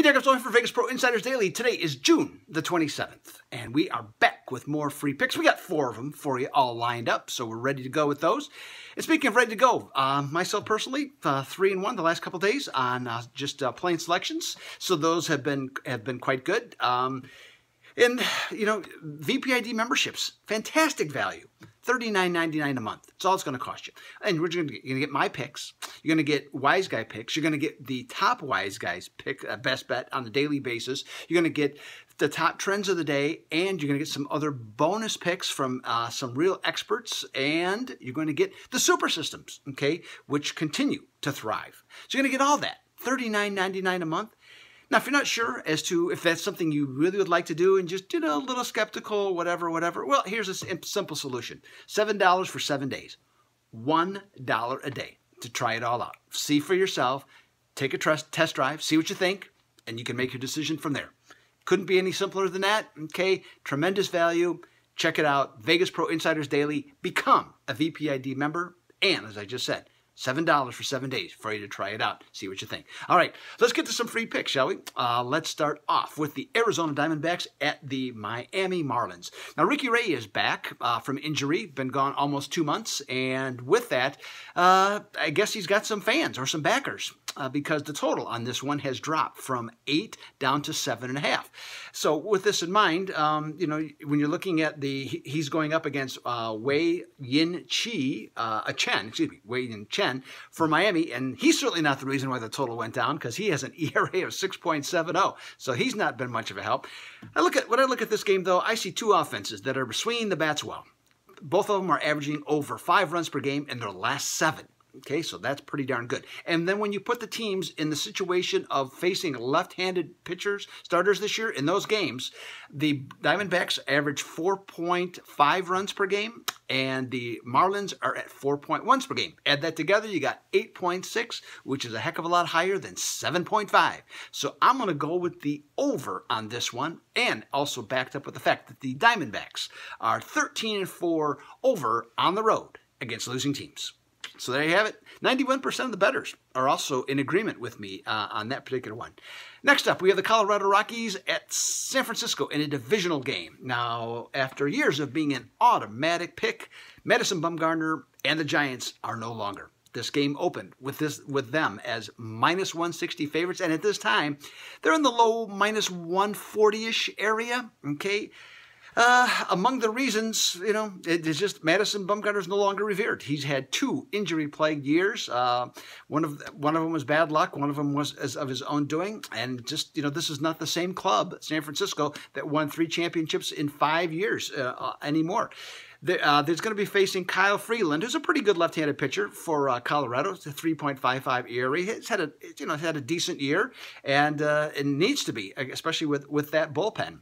Derek Epstein for Vegas Pro Insiders Daily. Today is June the 27th, and we are back with more free picks. We got 4 of them for you all lined up, so we're ready to go with those. And speaking of ready to go, myself personally, 3-1 the last couple days on just plain selections, so those have been quite good. And, you know, VPID memberships, fantastic value, $39.99 a month. That's all it's going to cost you. And you're going to get my picks. You're going to get Wise Guy picks. You're going to get the top Wise Guys pick, best bet on a daily basis. You're going to get the top trends of the day, and you're going to get some other bonus picks from some real experts, and you're going to get the super systems, okay, which continue to thrive. So you're going to get all that, $39.99 a month. Now, if you're not sure as to if that's something you really would like to do and just, you know, a little skeptical, whatever, well, here's a simple solution. $7 for 7 days. $1 a day to try it all out. See for yourself. Take a test drive. See what you think, and you can make your decision from there. Couldn't be any simpler than that. Okay, tremendous value. Check it out. Vegas Pro Insiders Daily. Become a VPID member. And, as I just said, $7 for 7 days for you to try it out. See what you think. All right, let's get to some free picks, shall we? Let's start off with the Arizona Diamondbacks at the Miami Marlins. Now, Ricky Ray is back from injury, been gone almost 2 months, and with that, I guess he's got some fans or some backers because the total on this one has dropped from 8 down to 7.5. So with this in mind, you know, when you're looking at he's going up against Wei-Yin Chen for Miami, and he's certainly not the reason why the total went down because he has an ERA of 6.70, so he's not been much of a help. When I look at this game, though, I see 2 offenses that are swinging the bats well. Both of them are averaging over 5 runs per game in their last 7. Okay, so that's pretty darn good. And then when you put the teams in the situation of facing left-handed starters this year in those games, the Diamondbacks average 4.5 runs per game, and the Marlins are at 4.1 per game. Add that together, you got 8.6, which is a heck of a lot higher than 7.5. So I'm going to go with the over on this one, and also backed up with the fact that the Diamondbacks are 13-4 over on the road against losing teams. So there you have it. 91% of the bettors are also in agreement with me on that particular one. Next up, we have the Colorado Rockies at San Francisco in a divisional game. Now, after years of being an automatic pick, Madison Bumgarner and the Giants are no longer. This game opened with them as -160 favorites, and at this time, they're in the low -140-ish area, okay? Among the reasons, you know, it's just Madison Bumgarner's no longer revered. He's had 2 injury-plagued years. One of them was bad luck. One of them was of his own doing. And just, you know, this is not the same club, San Francisco, that won 3 championships in 5 years anymore. There's going to be facing Kyle Freeland, who's a pretty good left-handed pitcher for Colorado. It's a 3.55 ERA. He's had a decent year, and it needs to be, especially with that bullpen.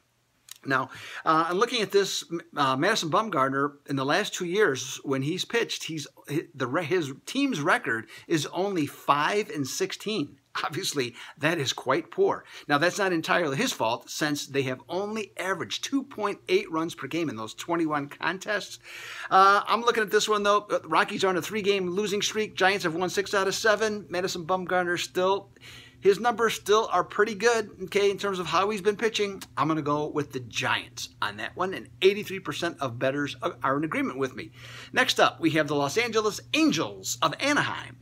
Now, I'm looking at this, Madison Bumgarner, in the last 2 years when he's pitched, his team's record is only 5-16. Obviously, that is quite poor. Now, that's not entirely his fault, since they have only averaged 2.8 runs per game in those 21 contests. I'm looking at this one, though. The Rockies are on a 3-game losing streak. Giants have won 6 out of 7. Madison Bumgarner his numbers still are pretty good, okay, in terms of how he's been pitching. I'm going to go with the Giants on that one, and 83% of bettors are in agreement with me. Next up, we have the Los Angeles Angels of Anaheim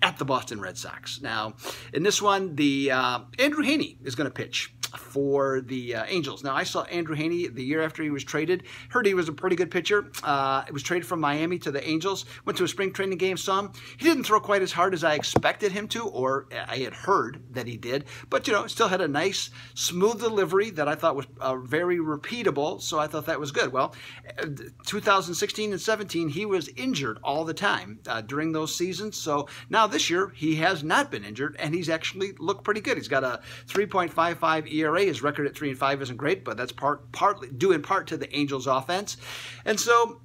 at the Boston Red Sox. Now, in this one, the Andrew Heaney is going to pitch for the Angels. Now, I saw Andrew Heaney the year after he was traded. Heard he was a pretty good pitcher. It was traded from Miami to the Angels. Went to a spring training game, saw him. He didn't throw quite as hard as I expected him to, or I had heard that he did. But, you know, still had a nice, smooth delivery that I thought was very repeatable, so I thought that was good. Well, 2016 and 17, he was injured all the time during those seasons. So now this year, he has not been injured, and he's actually looked pretty good. He's got a 3.55 ERA. His record at 3-5 isn't great, but that's partly due in part to the Angels' offense. And so,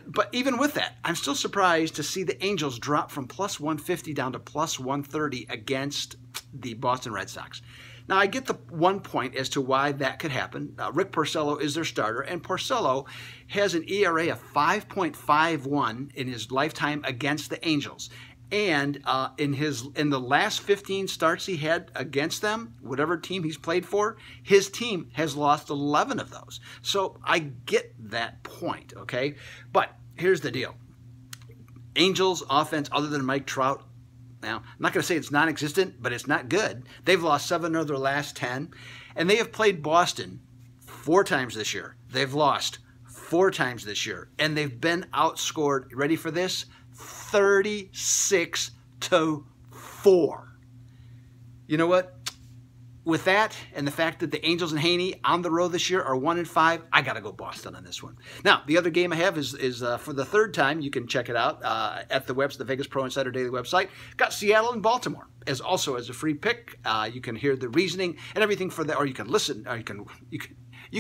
but even with that, I'm still surprised to see the Angels drop from +150 down to +130 against the Boston Red Sox. Now, I get the one point as to why that could happen. Rick Porcello is their starter, and Porcello has an ERA of 5.51 in his lifetime against the Angels. And in the last 15 starts he had against them, whatever team he's played for, his team has lost 11 of those. So I get that point, okay? But here's the deal. Angels offense, other than Mike Trout, now, I'm not going to say it's non-existent, but it's not good. They've lost 7 of their last 10, and they have played Boston 4 times this year. They've lost 4 times this year, and they've been outscored, ready for this, 36-4. You know what? With that and the fact that the Angels and Haney on the road this year are 1-5, I got to go Boston on this one. Now, the other game I have is for the 3rd time. You can check it out at the Vegas Pro Insider Daily website. Got Seattle and Baltimore as a free pick. You can hear the reasoning and everything for that, or you can listen, or you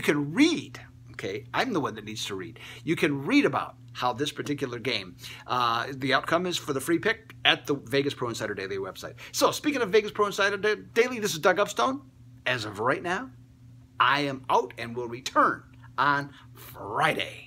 can read. Okay, I'm the one that needs to read. You can read about how this particular game, the outcome is for the free pick at the Vegas Pro Insider Daily website. So speaking of Vegas Pro Insider Daily, this is Doug Upstone. As of right now, I am out and will return on Friday.